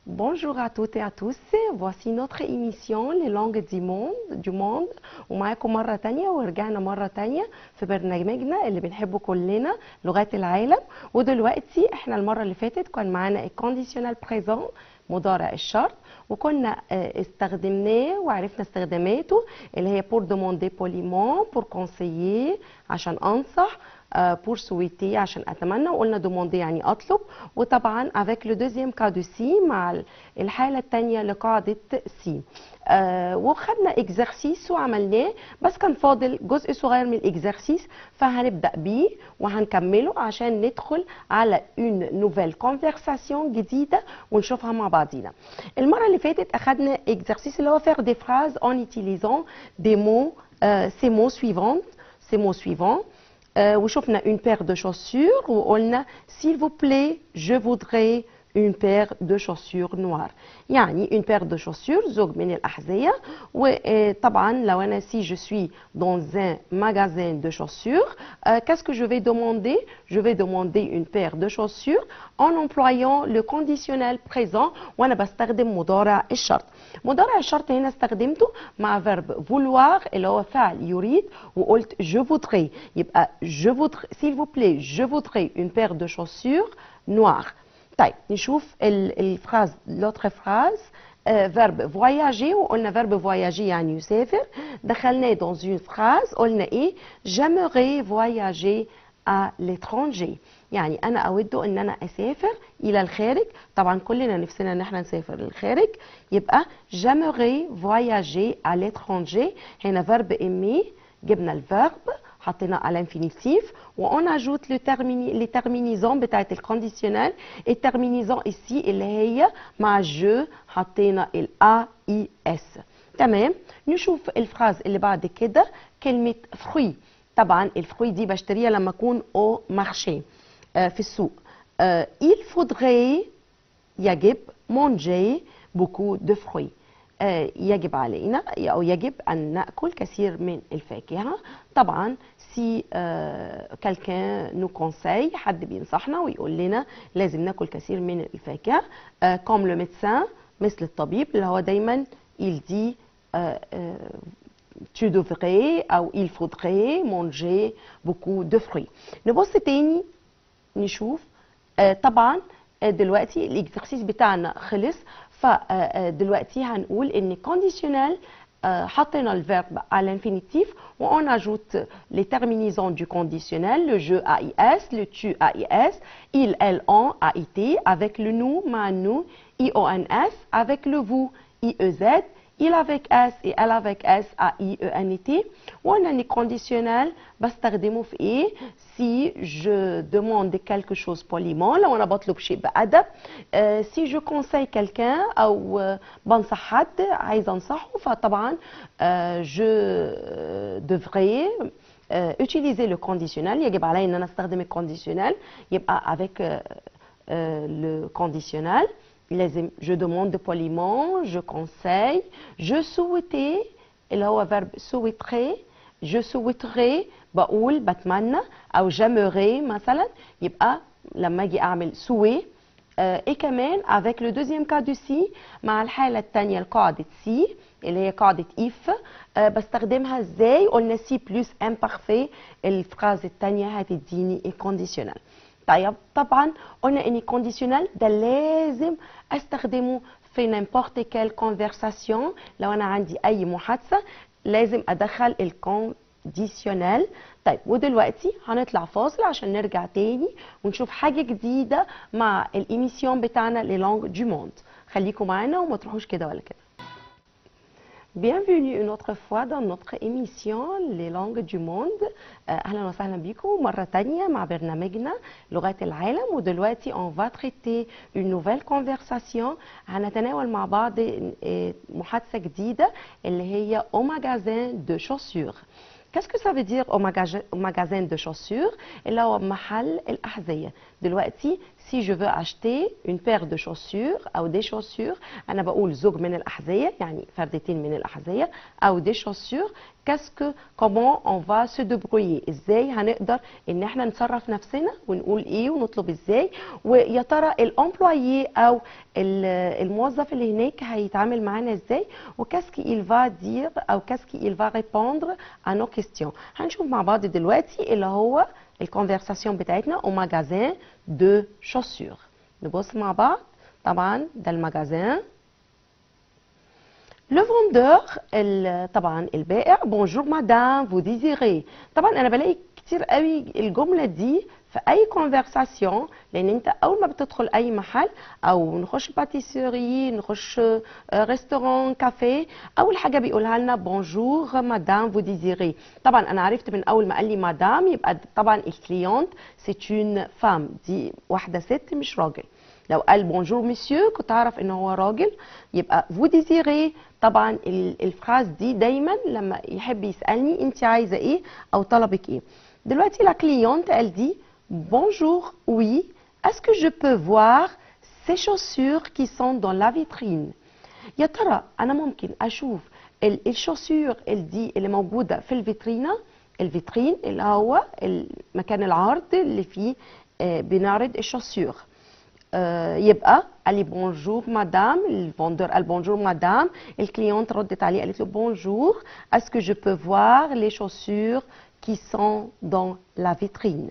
Bonjour à toutes et à tous, voici notre émission Les langues du monde ومعاكم مرة تانية ورجعنا مرة تانية في برنامجنا اللي بنحبه كلنا لغات العالم. ودلوقتي احنا المرة اللي فاتت كان معانا الكونديشنال بريزون مضارع الشرط، وكنا استخدمناه وعرفنا استخداماته اللي هي pour demander poliment, pour conseiller عشان انصح، pour souhaiter عشان اتمنى، وقلنا demander يعني اطلب. وطبعا avec le deuxième cas de si مع الحالة الثانية لقاعدة سي. وخدنا اكزرسيس وعملناه، بس كان فاضل جزء صغير من الاكزرسيس فهنبدأ بيه وهنكمله عشان ندخل على une nouvelle conversation جديدة ونشوفها مع بعضينا. المرة اللي فاتت اخدنا اكزرسيس اللي هو faire des phrases en utilisant des mots ces mots suivants. وشفنا une paire de chaussures وقلنا s'il vous plaît je voudrais une paire de chaussures noires. يعني une paire de chaussures زوج من الأحذية. وطبعا لو أنا si je suis dans un magasin de chaussures qu'est-ce que je vais demander? Je vais demander une paire de chaussures en employant le conditionnel présent وأنا بستخدم مضارع الشرط. مضارع الشرط هنا استخدمته مع verb vouloir اللي هو فعل يريد، وقلت je voudrais، يبقى je voudrais s'il vous plaît je voudrais une paire de chaussures noires. طيب نشوف الفراز l'autre phrase. verbe voyager وقلنا verbe voyager يعني يسافر، دخلناه dans une phrase قلنا ايه؟ j'aimerais voyager à l'étranger، يعني انا اود ان انا اسافر الى الخارج. طبعا كلنا نفسنا ان احنا نسافر للخارج، يبقى j'aimerais voyager à l'étranger. هنا verbe aimer جبنا الفيرب حطينا على انفينيتيف وون اجوت لي ترمينيزون بتاعت الكونديسيونال. الترمينيزون اسي اللي هي مع جو حطينا الا اي اس. تمام. نشوف الفراز اللي بعد كده كلمه فروي. طبعا الفروي دي بشتريها لما اكون او مارشي في السوق. il faudrait يجب manger beaucoup de fruits. يجب علينا أو يجب أن نأكل كثير من الفاكهة. طبعا سي quelqu'un nous conseille، حد بينصحنا ويقول لنا لازم ناكل كثير من الفاكهة. comme le médecin مثل الطبيب اللي هو دايما il dit tu devrais أو il faudrait manger beaucoup de fruits. نبص تاني نشوف. طبعا دلوقتي الاكزرسيس بتاعنا خلص، فدلوقتي هنقول ان كونديشنال حطينا الفيرب على الانفينيتيف وون اجوت لي ترمينيزون دو كونديشنال لو جو ا اي اس، لو tu ا اي اس، il elle on a été avec le nous مع nous i o n s، avec le vous i e z، il avec s et elle avec s a i e n t. وانا اني كونديشنال بستخدمه في ايه؟ si je demande quelque chose poliment لو انا بطلب شيء بأدب. si je conseille quelqu'un او بنصح حد عايزه انصحه فطبعا je devrais utiliser le conditionnel. يجب علي ان انا استخدم الكونديشنال، يبقى avec le conditionnel لازم je demande poliment، je conseille، je souhaitais اللي هو verbe souhaiterais، je souhaiterais بقول بتمنى، او j'aimerais مثلا، يبقى لما اجي اعمل souhait. ايه كمان avec le deuxième cas de si مع الحالة الثانية لقاعدة si اللي هي قاعدة if. بستخدمها ازاي؟ قلنا si plus imparfait الفراز الثانية هتديني الكونديشنال. طيب طبعا قلنا ان الكونديشنال ده لازم استخدمه في n'importe quelle conversation. لو انا عندي اي محادثة لازم ادخل الكونديشنال. طيب ودلوقتي هنطلع فاصل عشان نرجع تاني ونشوف حاجة جديدة مع الإيميسيون بتاعنا Les langues du monde. خليكم معانا وما تروحوش كده ولا كده. Bienvenue une autre fois dans notre émission Les langues du monde. أهلا وسهلا بكم مرة تانية مع برنامجنا لغات العالم. ودلوقتي on va traiter une nouvelle conversation. هنتناول مع بعض محادثة جديدة اللي هي au magasin de chaussures. Qu'est-ce que ça veut dire au magasin de chaussures؟ اللي هو محل الأحذية. دلوقتي si je veux acheter une paire de chaussures أو des chaussures، أنا بقول زوج من الأحذية يعني فردتين من الأحذية، أو des chaussures. comment on va se débrouiller، ازاي هنقدر ان احنا نصرف نفسنا ونقول ايه ونطلب ازاي. ويا ترى الامبلويي او الموظف اللي هناك هيتعامل معانا ازاي، وكاسكي il va dire او كاسكي il va répondre à nos questions. هنشوف مع بعض دلوقتي اللي هو الكونفرساسيون بتاعتنا au magasin de chaussures. نبص مع بعض. طبعا ده المجازان. Le vendeur طبعا البائع bonjour madame vous désirez. طبعا انا بلاقي كتير قوي الجمله دي في اي كونفرساسيون، لان انت اول ما بتدخل اي محل او نخش باتيسيري نخش ريستوران كافيه، اول حاجه بيقولها لنا bonjour madame vous désirez. طبعا انا عرفت من اول ما قال لي مدام يبقى طبعا الكليونت c'est une femme، دي واحده ست مش راجل. لو قال بونجور مسيو كنت اعرف ان هو راجل. يبقى فو ديزيري، طبعا الفراز دي دايما لما يحب يسالني انت عايزه ايه او طلبك ايه. دلوقتي لا كليونت قال دي بونجور وي اسكو جو بو فوار سي شوسور كي سون دون لا فيترين. يا ترى انا ممكن اشوف الشوسور دي اللي موجوده في الفيترينا. الفيترين اللي هو مكان العرض اللي فيه بنعرض الشوسور. يبقى قال لي بونجور مدام، الفوندور قال بونجور مدام، الكليونت ردت عليه قالت له بونجور اسكو جو بو فوار لي شوسور كي سون دون لا فيترين.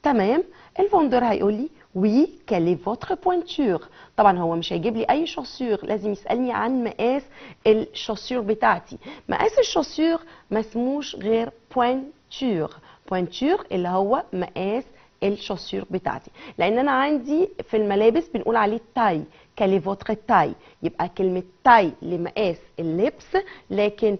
تمام. الفوندور هيقول لي وي كالي فوتر بوينتور. طبعا هو مش هيجيب لي اي شوسور، لازم يسالني عن مقاس الشوسور بتاعتي. مقاس الشوسور ما اسموش غير بوينتور. بوينتور اللي هو مقاس الشوسور بتاعتي، لان انا عندي في الملابس بنقول عليه تاي، كالي فوتر تاي. يبقى كلمه تاي لمقاس اللبس، لكن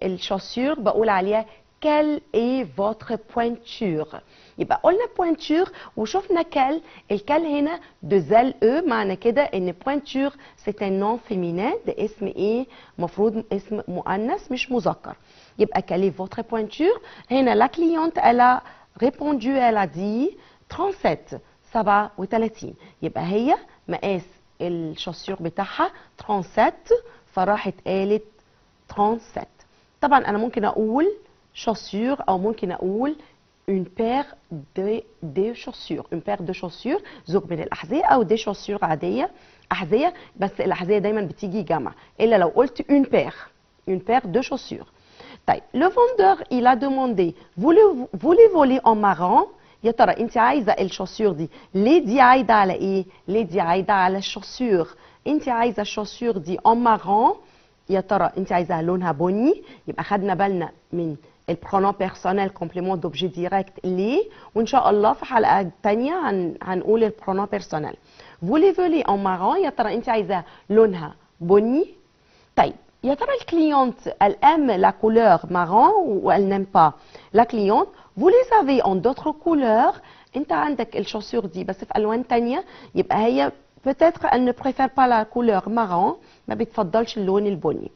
الشوسور بقول عليها كال اي فوتر بوينتور. يبقى قلنا بوينتور وشفنا كال. الكال هنا دو زال او، معنى كده ان بوينتور سيت ان نون فيمينين، ده اسم ايه؟ مفروض اسم مؤنث مش مذكر. يبقى كالي فوتر بوينتور. هنا لا كليونت الا répondu elle a dit 37 37. يبقى هي مقاس الشوسور بتاعها 37، فراحت قالت 37. طبعا انا ممكن اقول شوسور او ممكن اقول une paire de chaussures. une paire de chaussures زوج من الاحذيه، او دي شوسور عاديه احذيه، بس الاحذيه دايما بتيجي جمع الا لو قلت une paire de chaussures. طيب le vendeur il a demandé vous les voler en marron. يا ترى انت عايزه الشوسور دي ليه؟ دي عايده على ايه؟ ليه دي عايده على الشوسور؟ انت عايزه الشوسور دي en marron، يا ترى انت عايزاها لونها بني. يبقى خدنا بالنا من البرونون بيرسونيل كومبليمون دوبجي ديريكت ليه، وان شاء الله في حلقه ثانيه هنقول البرونون بيرسونيل. vous les voler en marron، يا ترى انت عايزاها لونها بني. طيب يا ترى الكليونت elle aime la couleur marron ou elle n'aime pas. la cliente vous les avez en d'autres couleurs. انت عندك الشوسور دي بس في الوان تانية، يبقى هي peut-être elle ne préfère pas la couleur marron، ما بتفضلش اللون البني.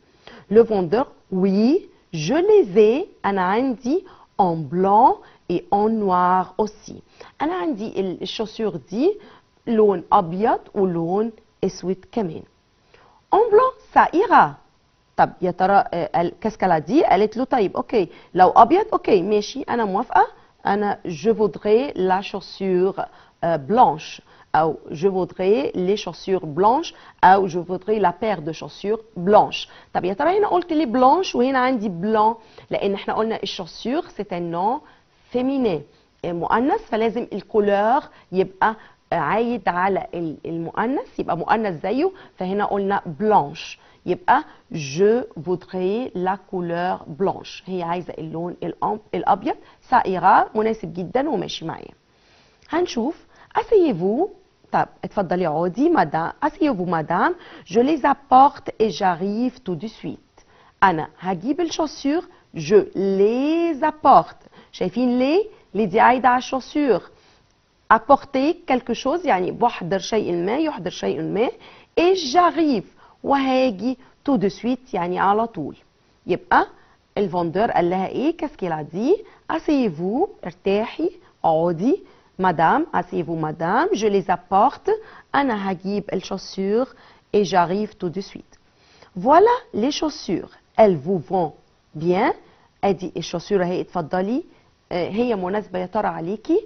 le vendeur oui je les ai، انا عندي en blanc et en noir aussi. انا عندي الشوسور دي لون ابيض ولون اسود كمان. en blanc ça ira. طب يا ترى كاسكالا دي قالت له طيب اوكي لو ابيض اوكي ماشي انا موافقه، انا جو فودري لا شوسور بلانش، او جو فودري لي شوسور بلانش، او جو فودري لا بير دو شوسور بلانش. طب يا ترى هنا قلت لي بلانش وهنا عندي بلان، لان احنا قلنا الشوسور سيت ان نون فيمينين مؤنث، فلازم الكولور يبقى عايد على المؤنث، يبقى مؤنث زيه، فهنا قلنا بلانش. يبقى je voudrais la couleur blanche، هي عايزه اللون الابيض. ça ira مناسب جدا وماشي معايا. هنشوف asseyez-vous. طب اتفضلي اقعدي مدام. asseyez-vous مدام je les apporte et j'arrive tout de suite. انا هجيب الشوسور je les apporte. شايفين ليه دي عايده على الشوسور. apporter quelque chose يعني بحضر شيء ما، يحضر شيء ما. et j'arrive وهاجي تو دو سويت يعني على طول. يبقى الفوندور قال لها ايه؟ كاسكيلا دي اسيفو ارتاحي اقعدي madame, asseyez-vous madame, je les apporte. أنا هجيب الشوسور et j'arrive tout de suite. Voilà les chaussures. Elles vous vont bien. ادي الشوسور اهي اتفضلي. هي مناسبة يا ترى عليكي.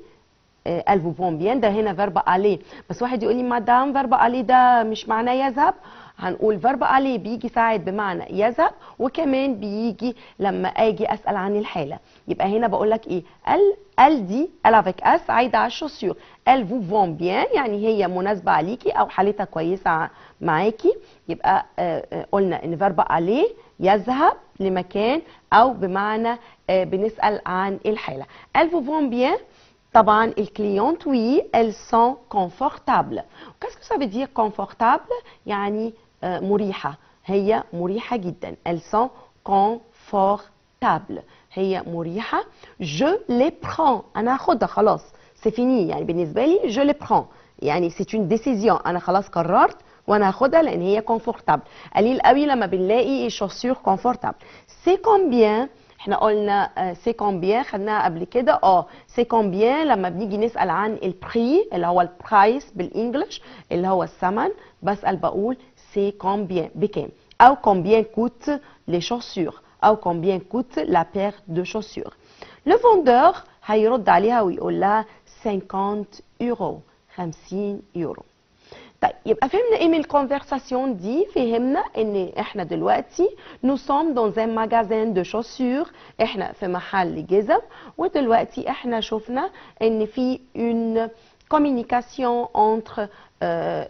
elles vous vont bien. ده هنا فيرب aller. بس واحد يقول لي مدام فيرب aller ده مش معناه يذهب. هنقول فيرب aller بيجي ساعات بمعنى يذهب وكمان بيجي لما اجي اسال عن الحاله. يبقى هنا بقول لك ايه؟ elle دي elle avec s عايده على الشوسور. elles vous vont bien يعني هي مناسبه عليكي او حالتها كويسه معاكي. يبقى قلنا ان فيرب aller يذهب لمكان او بمعنى بنسال عن الحاله. elles vous vont bien. طبعا الكليونت oui elles sont confortables. qu'est-ce que ça veut dire confortable؟ يعني مريحة. هي مريحة جدا. elles sont confortables. هي مريحة. je les prends. أنا هاخدها خلاص. c'est fini يعني بالنسبة لي je les prends. يعني c'est une décision. أنا خلاص قررت وأنا هاخدها لأن هي confortable. قليل قوي لما بنلاقي chaussures confortable. c'est combien؟ احنا قلنا سي كومبيان خدناها قبل كده. سي كومبيان لما بنيجي نسال عن البري اللي هو البرايس بالانجلش اللي هو الثمن بسال بقول سي كومبيان بكام او كومبيان كوت لي شوسور او كومبيان كوت لا بير دو شوسور. لو فوندور هيرد عليها ويقول لها 50 يورو 50 يورو. طيب يبقى فهمنا ايه من الكونفرساسيون دي؟ فهمنا ان احنا دلوقتي nous sommes dans un magasin de chaussures. احنا في محل جزم ودلوقتي احنا شفنا ان في une communication entre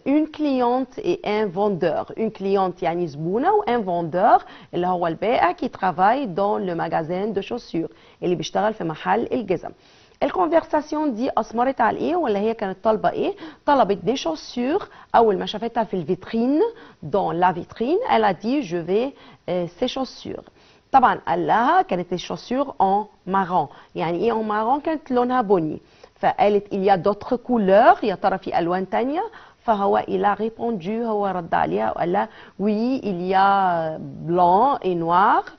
une cliente et un vendeur. Une cliente يعني زبونة و un vendeur اللي هو البائع qui travaille dans le magasin de chaussures اللي بيشتغل في محل الجزم. الكونفرساسيون دي اثمرت على ايه ولا هي كانت طالبه ايه؟ طلبت دي شوسور. اول ما شافتها في الفيترين دون لا فيترين elle a dit je vais ces chaussures. طبعا قال لها كانت الشوسور en marron. يعني ايه en marron؟ كانت لونها بني. فقالت il y a d'autres couleurs. يا ترى في الوان تانية؟ فهو il a répondu هو رد عليها وقال لها oui il y a blanc et noir.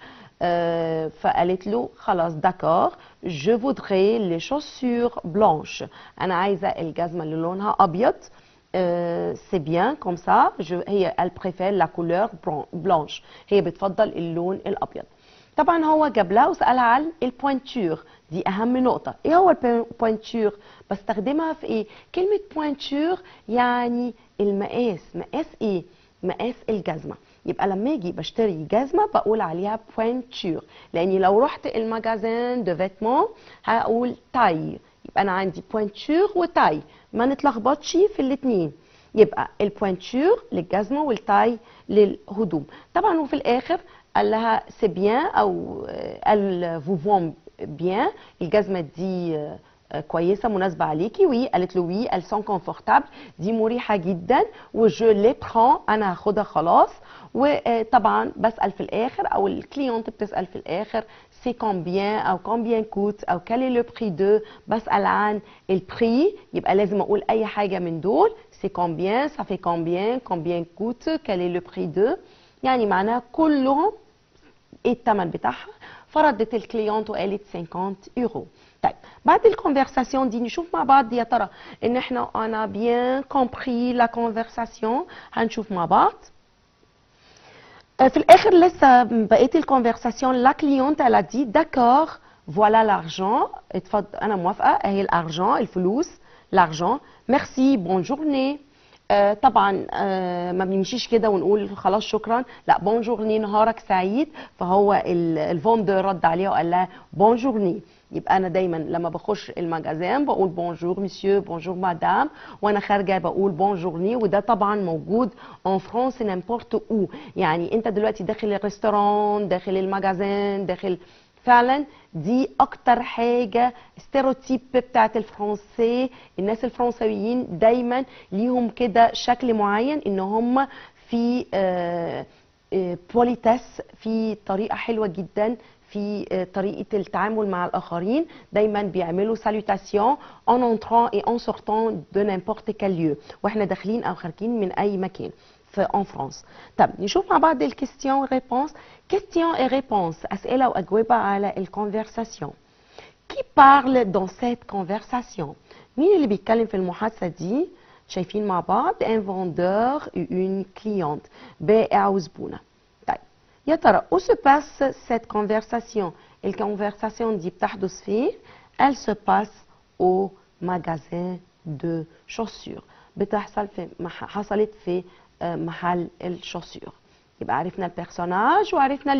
فقالت له خلاص داكور je voudrais les chaussures blanches. انا عايزه الجزمه اللي لونها ابيض. c'est bien comme ça. هي elle préfère la couleur blanche. هي بتفضل اللون الابيض. طبعا هو جاب لها وسالها عن البوينتور. دي اهم نقطه. ايه هو البوينتور؟ بستخدمها في ايه؟ كلمه بوينتور يعني المقاس. مقاس ايه؟ مقاس الجزمه. يبقى لما اجي بشتري جزمه بقول عليها بوينتور. لاني لو رحت المجازين دو فيتمون هقول تاي. يبقى انا عندي بوينتور وتاي ما نتلخبطش في الاثنين. يبقى البوينتور للجزمه والتاي للهدوم. طبعا وفي الاخر قال لها سي بيان او ال فو فون بيان. الجزمه دي كويسه مناسبه عليكي. وي قالت له وي ال سون كونفورتابل. دي مريحه جدا وجو لي برون انا هاخدها خلاص. وطبعا بسال في الاخر او الكليونت بتسال في الاخر سي كومبيان او كومبيان كوت او كالي لو بري دو. بسال عن البري يبقى لازم اقول اي حاجه من دول. سي كومبيان سا في كومبيان كومبيان كوت كالي لو بري دو يعني معناها كلهم ايه الثمن بتاعها. فردت الكليونت وقالت 50 يورو. طيب بعد الكونفرساسيون دي نشوف مع بعض يا ترى ان احنا انا بيان كومبري لا كونفرساسيون. هنشوف مع بعض. في الاخر لسه بقيه الكونفرساسيون لا كليونت elle a dit d'accord voilà l'argent. اتفضل انا موافقه اهي الارجون الفلوس l'argent merci bonne journée. طبعا ما بنمشيش كده ونقول خلاص شكرا. لا بون جورني نهارك سعيد. فهو الفوندور رد عليها وقال لها بون جورني. يبقى انا دايما لما بخش المجازين بقول بونجور مسيو بونجور مدام وانا خارجه بقول بون جورني. وده طبعا موجود ان فرانس نيمبورت او. يعني انت دلوقتي داخل الريستوران داخل المجازين داخل فعلا دي اكتر حاجه ستيreotype بتاعت الفرنسي. الناس الفرنسويين دايما ليهم كده شكل معين ان هم في بوليتاس في طريقه حلوه جدا في طريقه التعامل مع الاخرين. دايما بيعملوا سالوتاسيون ان انترون اي ان سورتون دو نيمبورت كال ليو واحنا داخلين او خارجين من اي مكان في ان فرانس. طب نشوف مع بعض الكيستيون ريبونس. كيستيون اي ريبونس اسئله واجوبه على الكونفرساسيون. Qui parle dans cette conversation؟ مين اللي بيتكلم في المحادثة دي؟ شايفين مع بعض un vendeur et une cliente، بائع وزبونة. طيب يا ترى où se passe cette conversation؟ الكونفرساسيون دي بتحدث فين؟ elle se passe au magasin de chaussures، حصلت في محل الشوسور. يبقى عرفنا البيرسوناج وعرفنا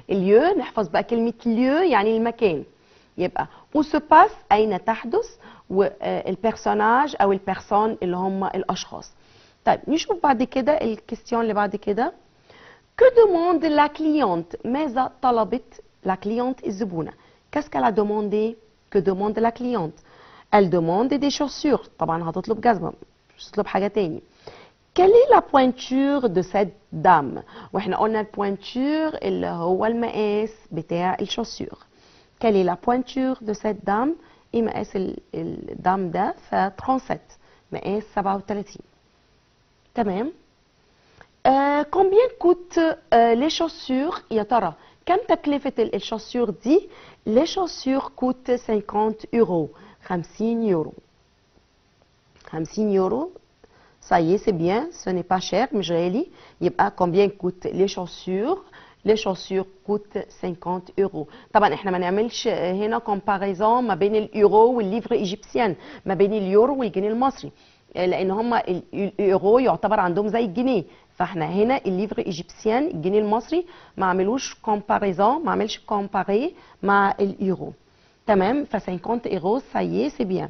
اليو نحفظ بقى كلمة اليو يعني المكان. يبقى où se passe أين تحدث، والبيرسوناج أو البيرسون اللي هم الأشخاص. طيب نشوف بعد كده الكيستيون اللي بعد كده. que demande la cliente؟ ماذا طلبت la cliente الزبونة؟ qu'est-ce qu'elle a demandé؟ que demande la cliente؟ elle demande des chaussures، طبعا هتطلب جزمة مش هتطلب حاجة تاني. quelle est la pointure de cette dame؟ واحنا قلنا البوينتور اللي هو المقاس بتاع الشوسور. quelle est la pointure de cette dame؟ ايه مقاس الدام ده؟ ف 37 مقاس 37. تمام. combien coûtent les chaussures؟ يا ترى كم تكلفة الشوسور دي؟ les chaussures coûtent 50 euros، 50 يورو. 50 يورو ça y est c'est bien، ce n'est pas cher مش غالي. يبقى combien coûtent les chaussures؟ les chaussures coûtent 50 euros. طبعا احنا ما نعملش هنا comparaison ما بين اليورو والليفر ايجيبسيان، ما بين اليورو والجنيه المصري، لان هم اليورو يعتبر عندهم زي الجنيه، فاحنا هنا الليفر ايجيبسيان الجنيه المصري ما عملوش comparaison، ما عملش compare مع اليورو. تمام. ف 50 euros ça y est c'est bien.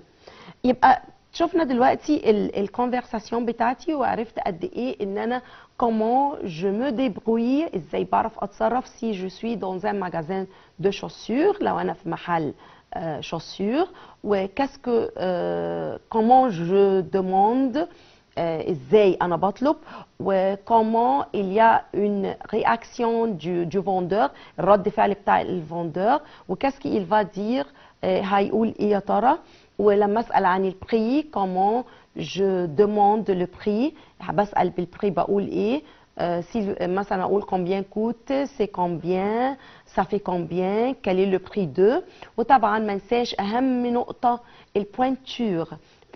يبقى شفنا دلوقتي الكونفرساسيون بتاعتي وعرفت قد ايه ان انا comment je me débrouille، ازاي بعرف اتصرف si je suis dans un magasin de chaussures، لو انا في محل chaussures، و qu'est-ce que comment je demande، ازاي انا بطلب، و comment il y a une réaction du vendeur، الرد فعل بتاع الفوندور، و qu'est-ce qu'il va dire، هيقول ايه يا ترى. ولما اسال عن البري كومون جو دوموند لو بري، بسال بالبري بقول ايه. سي مثلا اقول كومبيان كوت، سي كومبيان، سا في كومبيان، كال اي لو بري دو. وطبعا ما ننساش اهم نقطه البوينتور،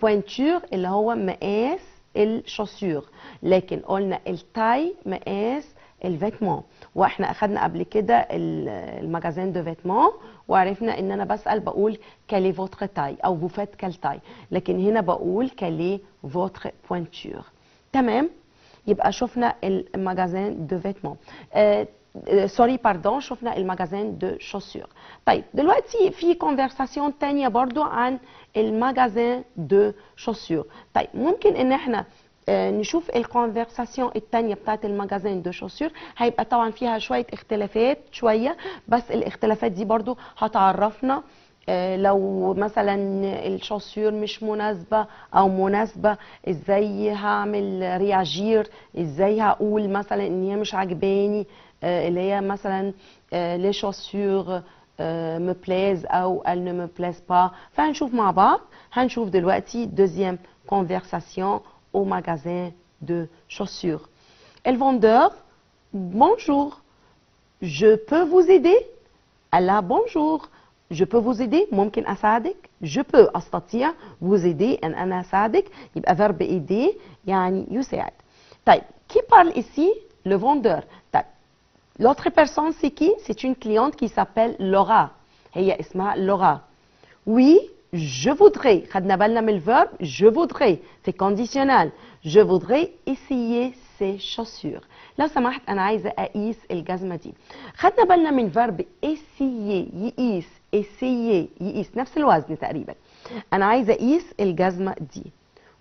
بوينتور اللي هو مقاس الشوسور، لكن قلنا التاي مقاس الفيتمون. واحنا اخدنا قبل كده المجازين دو فيتمون وعرفنا ان انا بسال بقول كالي فوتر تاي او فو فات كال تاي، لكن هنا بقول كالي فوتر بوينتور. تمام. يبقى شفنا المجازين دو فيتمون، سوري باردون، شفنا المجازين دو شوسور. طيب دلوقتي في كونفرساسيون تانية برضو عن المجازين دو شوسور. طيب ممكن ان احنا نشوف الكونفرساسيون التانية بتاعت المجازين دو شوسور. هيبقى طبعا فيها شوية اختلافات شوية، بس الاختلافات دي برضو هتعرفنا لو مثلا الشوسور مش مناسبة او مناسبة ازاي هعمل رياجير، ازاي هقول مثلا ان هي مش عجباني، اللي هي مثلا لي شوسور me plaisent او elles ne me plaisent pas. فهنشوف مع بعض. هنشوف دلوقتي deuxième conversation au magasin de chaussures. Et le vendeur, bonjour, je peux vous aider؟ Allah bonjour, je peux vous aider؟ ممكن أساعدك؟ je peux أستطيع، vous aider أن أنا أساعدك، يبقى verbe aider يعني يساعد. طيب qui parle ici؟ le vendeur. طيب l'autre personne c'est qui؟ c'est une cliente qui s'appelle Laura، هي اسمها Laura. oui je voudrais، خدنا بالنا من الفيرب je voudrais في conditionnel، je voudrais essayer ces chaussures. لو سمحت انا عايزه اقيس الجزمه دي. خدنا بالنا من فيرب essayer يقيس، essayer يقيس نفس الوزن تقريبا. انا عايزه اقيس الجزمه دي.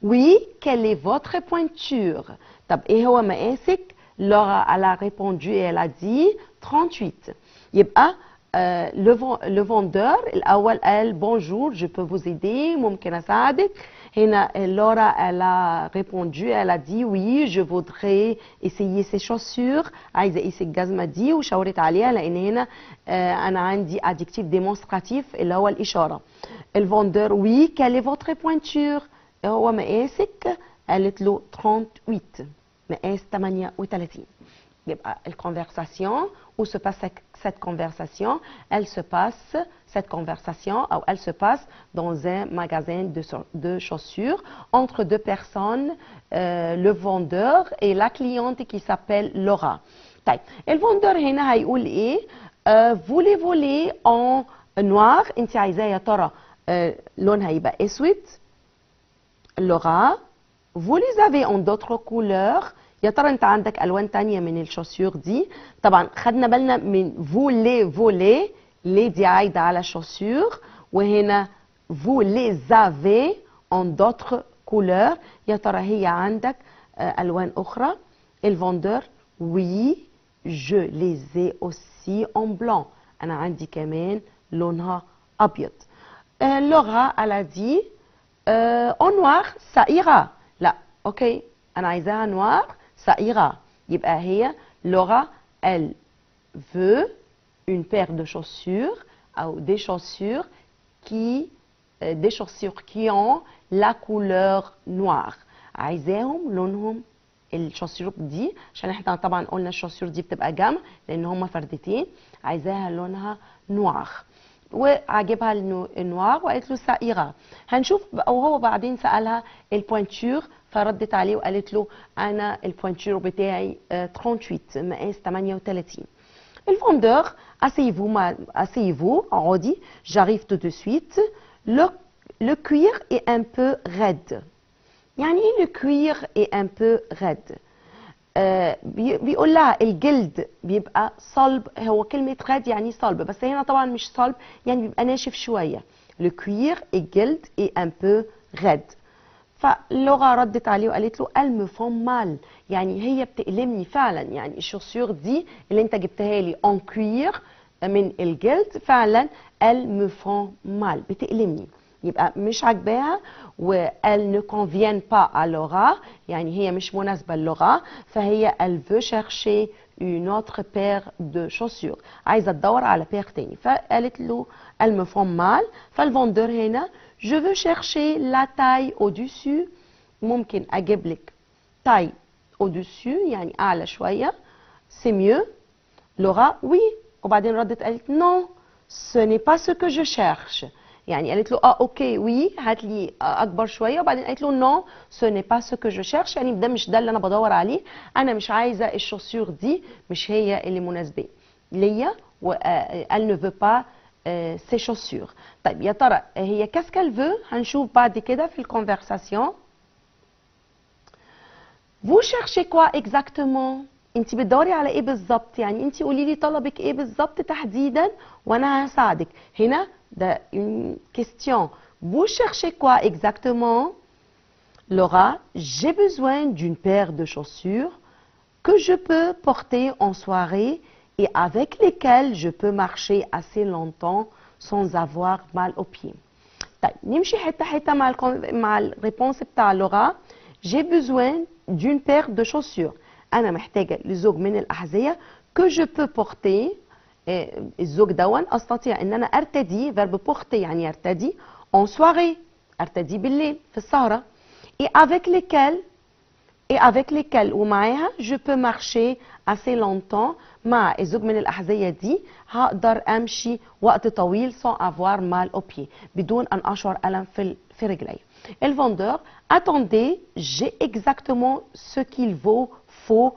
oui quelle est votre pointure؟ طب ايه هو مقاسك؟ Laura elle a répondu et elle a dit 38. يبقى le vendeur الأول قال bonjour je peux vous aider، ممكن أساعدك. هنا Laura elle a répondu elle a dit oui je voudrais essayer ces chaussures، عايزة أقيس الجزمة دي وشاورت عليها لأن هنا أنا عندي adjectif démonstratif اللي هو الإشارة. الفوندور oui quelle est votre pointure؟ هو مقاسك؟ قالت له 38 مقاس 38. يبقى الconversation où se passe cette conversation elle se passe cette conversation ou elle se passe dans un magasin de chaussures entre deux personnes le vendeur et la cliente qui s'appelle Laura. طيب الفندور هنا هيقول ايه voulez voler en noir انت عايزاه يا ترى لونها يبقى اسود. Laura vous les avez en d'autres couleurs يا ترى انت عندك الوان تانية من الشوسيور دي. طبعا خدنا بالنا من vous les volez ليه دي عايده على شوسيور وهنا vous les avez en d'autres couleurs يا ترى هي عندك الوان اخرى. الفندور oui je les ai aussi en blanc انا عندي كمان لونها ابيض. لورا elle a dit en noir ça ira. لا اوكي انا عايزاها نوار ça ira. يبقى هي لورا elle veut une paire de chaussures ou des chaussures qui ont la couleur noire. عايزاهم لونهم الشوسيور دي عشان احنا طبعا قلنا الشوسيور دي بتبقى جمع لان هما فردتين. عايزاها لونها نوار وعجبها النوار وقالت له سائرة. هنشوف وهو بعدين سألها البوينتور فردت عليه وقالت له انا البوينتور بتاعي 38 مقاس 38. الفندور asseyez-vous عادي j'arrive tout de suite. le cuir est un peu raide. يعني ايه le cuir est un peu raide؟ بيقول لها الجلد بيبقى صلب. هو كلمة راد يعني صلب بس هنا طبعا مش صلب يعني بيبقى ناشف شوية. le cuir الجلد est un peu raide. فلغة ردت عليه وقالت له elle me font mal يعني هي بتألمني فعلا. يعني الشوسيور دي اللي انت جبتها لي en cuir من الجلد فعلا elle me font mal بتألمني. يبقى مش عاجباها و elle ne convient pas à Laura يعني هي مش مناسبة للغة فهي elle veut chercher une autre paire de chaussures عايزة تدور على بير تاني. فقالت له elle me font mal. فالفندور هنا je veux chercher la taille au-dessus ممكن أجيب لك taille au-dessus يعني أعلى شوية c'est mieux. Laura oui وبعدين ردت قالت non ce n'est pas ce que je cherche يعني قالت له اوكي وي هات لي اكبر شويه وبعدين قالت له نو سو ني با سو كو جو شيرش يعني ده مش ده اللي انا بدور عليه. انا مش عايزه الشوسيور دي مش هي اللي مناسبه ليا و elle ne veut pas ces chaussures. طيب يا ترى هي qu'est-ce qu'elle veut؟ هنشوف بعد كده في الكونفرساسيون. vous cherchez quoi exactement؟ انت بتدوري على ايه بالظبط؟ يعني انت قولي لي طلبك ايه بالظبط تحديدا وانا هساعدك. هنا ده une question. Vous cherchez quoi exactement? Laura, j'ai besoin d'une paire de chaussures que je peux porter en soirée et avec lesquelles je peux marcher assez longtemps sans avoir mal aux pieds. طيب نمشي حتة حتة مع الريبونس بتاع لورا. J'ai besoin d'une paire de chaussures. أنا محتاجة لزوج من الأحذية que je peux porter. الزوج دون استطيع ان انا ارتدي فيرب بورتي يعني يرتدي en soirée ارتدي بالليل في السهره et avec lesquels ومعاها je peux marcher assez longtemps مع الزوج من الاحذيه دي هقدر امشي وقت طويل sans avoir mal aux pieds بدون ان اشعر الم في رجلي. الفندور attendez j'ai exactement ce qu'il faut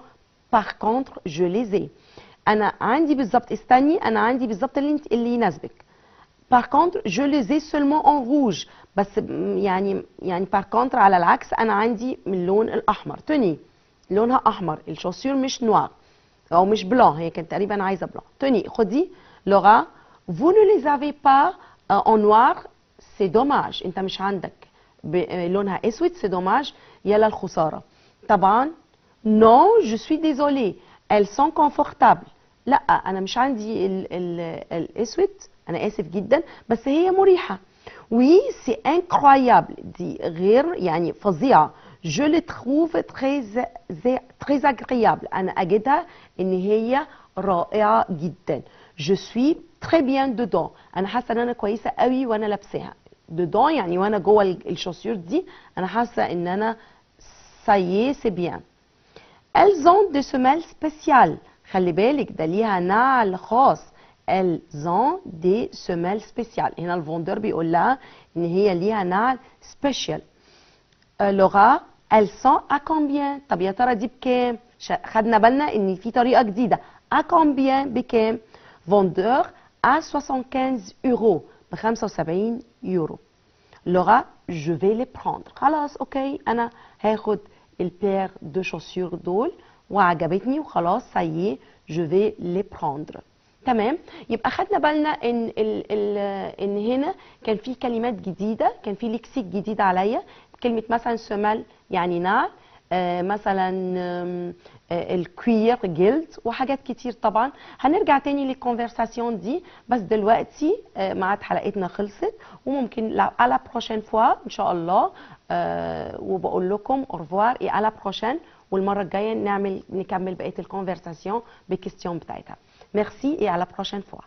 par contre je les ai. انا عندي بالظبط استني انا عندي بالظبط اللي يناسبك. par contre je les ai seulement en rouge بس يعني par contre على العكس انا عندي من اللون الاحمر. توني لونها احمر الشوسيور مش نوار او مش بلان هي كانت تقريبا عايزه بلان. توني خدي لورا vous ne les avez pas en noir c'est dommage انت مش عندك لونها اسود c'est dommage يلا الخساره. طبعا non je suis désolée elles sont confortables. لا انا مش عندي الاسود انا اسف جدا بس هي مريحه. oui c'est incroyable دي غير يعني فظيعه. je les trouve très agréable انا اجدها ان هي رائعه جدا. je suis très bien dedans انا حاسه ان انا كويسه قوي وانا لابساها. dedans يعني وانا جوه الشوسيور دي انا حاسه ان انا ça y est c'est bien. elles ont des semelles spéciales. خلي بالك ده ليها نعل خاص. elles ont des semelles spéciales. هنا الفوندور بيقول لها ان هي ليها نعل سبيشال. لغة elles sont à combien؟ طب يا ترى دي بكام؟ خدنا بالنا ان في طريقة جديدة. à combien بكام؟ فوندور à 75 euros ب 75 يورو. لغة je vais les prendre. خلاص اوكي انا هاخد البير دو شوسيور دول وعجبتني وخلاص سايي je vais les prendre. تمام. يبقى خدنا بالنا ان هنا كان في كلمات جديده، كان في لكسيك جديد عليا. كلمه مثلا سمال يعني نعل، مثلا الكوير جلد وحاجات كتير. طبعا هنرجع تاني للكونفرساسيون دي، بس دلوقتي ميعاد حلقتنا خلصت، وممكن على بروشين فوا ان شاء الله. وبقول لكم اورفوار اي على بروشين، والمره الجايه نكمل بقيه الكونفرساسيون بالكيستيون بتاعتها. Merci et à la prochaine fois.